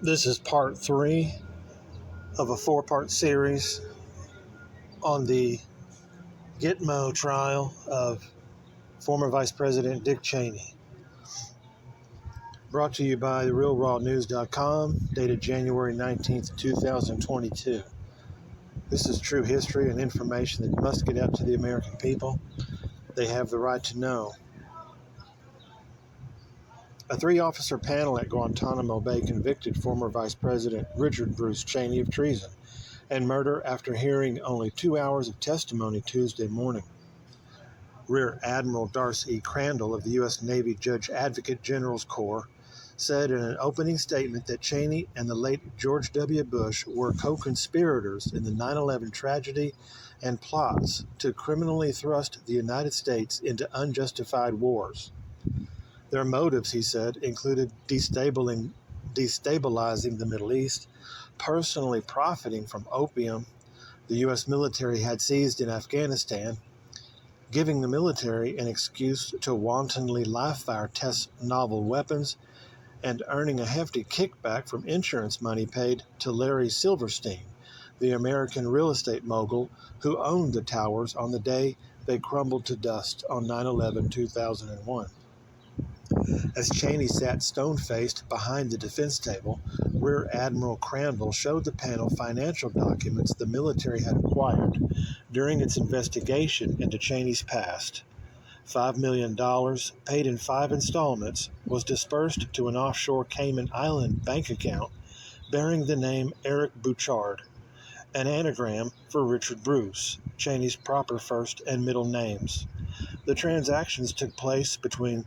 This is part 3 of a 4-part series on the GITMO trial of former Vice President Dick Cheney. Brought to you by therealrawnews.com, dated January 19th, 2022. This is true history and information that must get out to the American people. They have the right to know. A 3-officer panel at Guantanamo Bay convicted former Vice President Richard Bruce Cheney of treason and murder after hearing only 2 hours of testimony Tuesday morning. Rear Admiral Darse E. Crandall of the U.S. Navy Judge Advocate General's Corps said in an opening statement that Cheney and the late George W. Bush were co-conspirators in the 9/11 tragedy and plots to criminally thrust the United States into unjustified wars. Their motives, he said, included destabilizing the Middle East, personally profiting from opium the U.S. military had seized in Afghanistan, giving the military an excuse to wantonly live-fire test novel weapons, and earning a hefty kickback from insurance money paid to Larry Silverstein, the American real estate mogul who owned the towers on the day they crumbled to dust on 9/11-2001. As Cheney sat stone-faced behind the defense table, Rear Admiral Crandall showed the panel financial documents the military had acquired during its investigation into Cheney's past. $5 million, paid in 5 installments, was dispersed to an offshore Cayman Island bank account bearing the name Eric Bouchard, an anagram for Richard Bruce, Cheney's proper first and middle names. The transactions took place between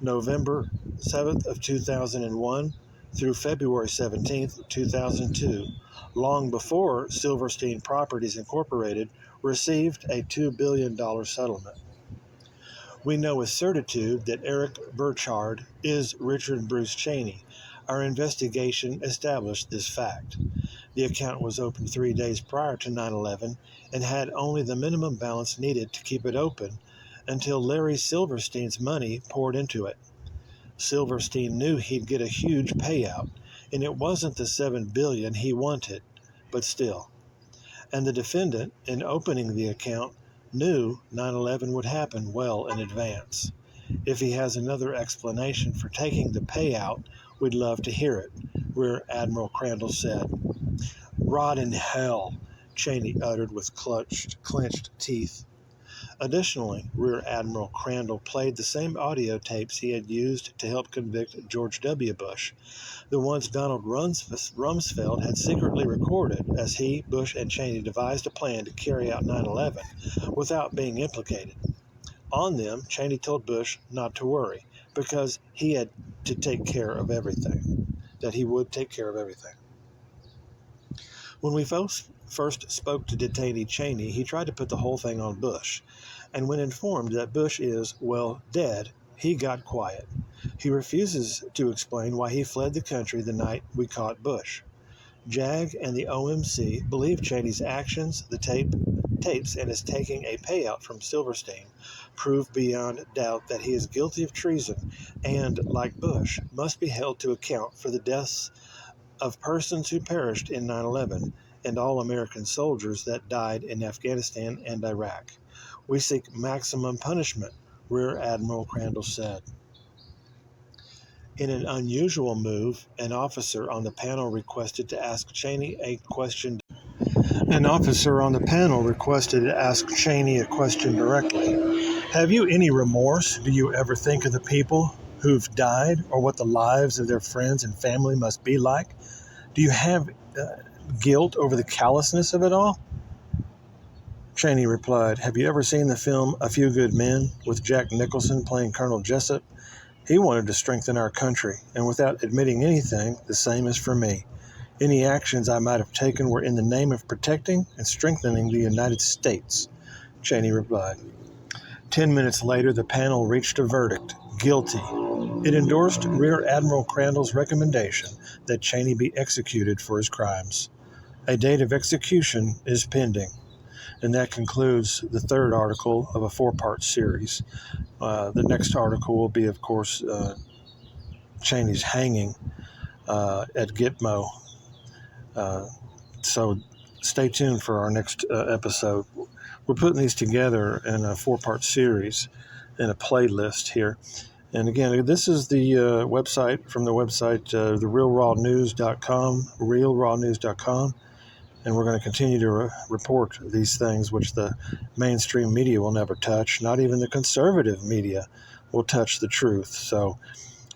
November 7th of 2001 through February 17th, 2002, long before Silverstein Properties Incorporated received a $2 billion settlement. We know with certitude that Eric Burchard is Richard Bruce Cheney. Our investigation established this fact. The account was opened 3 days prior to 9/11 and had only the minimum balance needed to keep it open until Larry Silverstein's money poured into it. Silverstein knew he'd get a huge payout, and it wasn't the $7 billion he wanted, but still. And the defendant, in opening the account, knew 9/11 would happen well in advance. If he has another explanation for taking the payout, we'd love to hear it, Rear Admiral Crandall said. "Rot in hell," Cheney uttered with clenched teeth. Additionally, Rear Admiral Crandall played the same audio tapes he had used to help convict George W. Bush, the ones Donald Rumsfeld had secretly recorded as he, Bush, and Cheney devised a plan to carry out 9/11 without being implicated. On them, Cheney told Bush not to worry because he had to take care of everything, that he would take care of everything. When we first spoke to detainee Cheney, he tried to put the whole thing on Bush, and when informed that Bush is, well, dead, he got quiet. He refuses to explain why he fled the country the night we caught Bush. JAG and the OMC believe Cheney's actions, the tapes, and his taking a payout from Silverstein prove beyond doubt that he is guilty of treason and, like Bush, must be held to account for the deaths of persons who perished in 9/11 and all American soldiers that died in Afghanistan and Iraq. We seek maximum punishment, Rear Admiral Crandall said. In an unusual move, an officer on the panel requested to ask Cheney a question. Directly. Have you any remorse? Do you ever think of the people who've died or what the lives of their friends and family must be like? Do you have guilt over the callousness of it all? Cheney replied, have you ever seen the film A Few Good Men with Jack Nicholson playing Colonel Jessup? He wanted to strengthen our country, and without admitting anything, the same is for me. Any actions I might have taken were in the name of protecting and strengthening the United States, Cheney replied. 10 minutes later, the panel reached a verdict, guilty. It endorsed Rear Admiral Crandall's recommendation that Cheney be executed for his crimes. A date of execution is pending. And that concludes the 3rd article of a 4-part series. The next article will be, of course, Cheney's hanging. at GITMO. So stay tuned for our next episode. We're putting these together in a 4-part series in a playlist here. And again, this is the website from the website, therealrawnews.com, realrawnews.com. And we're going to continue to report these things which the mainstream media will never touch. Not even the conservative media will touch the truth. But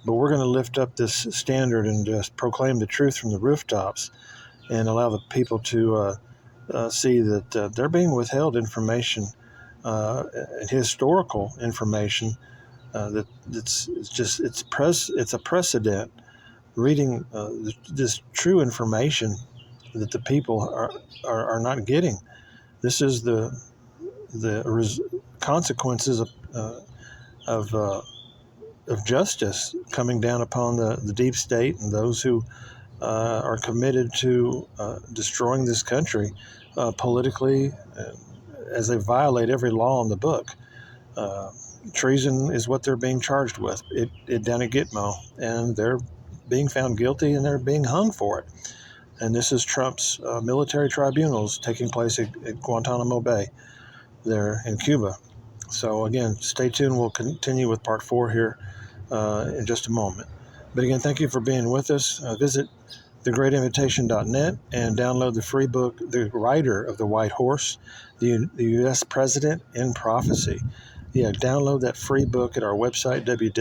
we're going to lift up this standard and just proclaim the truth from the rooftops and allow the people to see that they're being withheld information, historical information it's a precedent. Reading this true information that the people are not getting. This is the consequences of justice coming down upon the deep state and those who are committed to destroying this country politically, as they violate every law in the book. Treason is what they're being charged with it down at GITMO, and they're being found guilty and they're being hung for it. And this is Trump's military tribunals taking place at Guantanamo Bay there in Cuba. So again, stay tuned. We'll continue with part 4 here in just a moment. But again, thank you for being with us. Visit thegreatinvitation.net and download the free book, The Rider of the White Horse, the U.S. President in Prophecy. Yeah, download that free book at our website, www.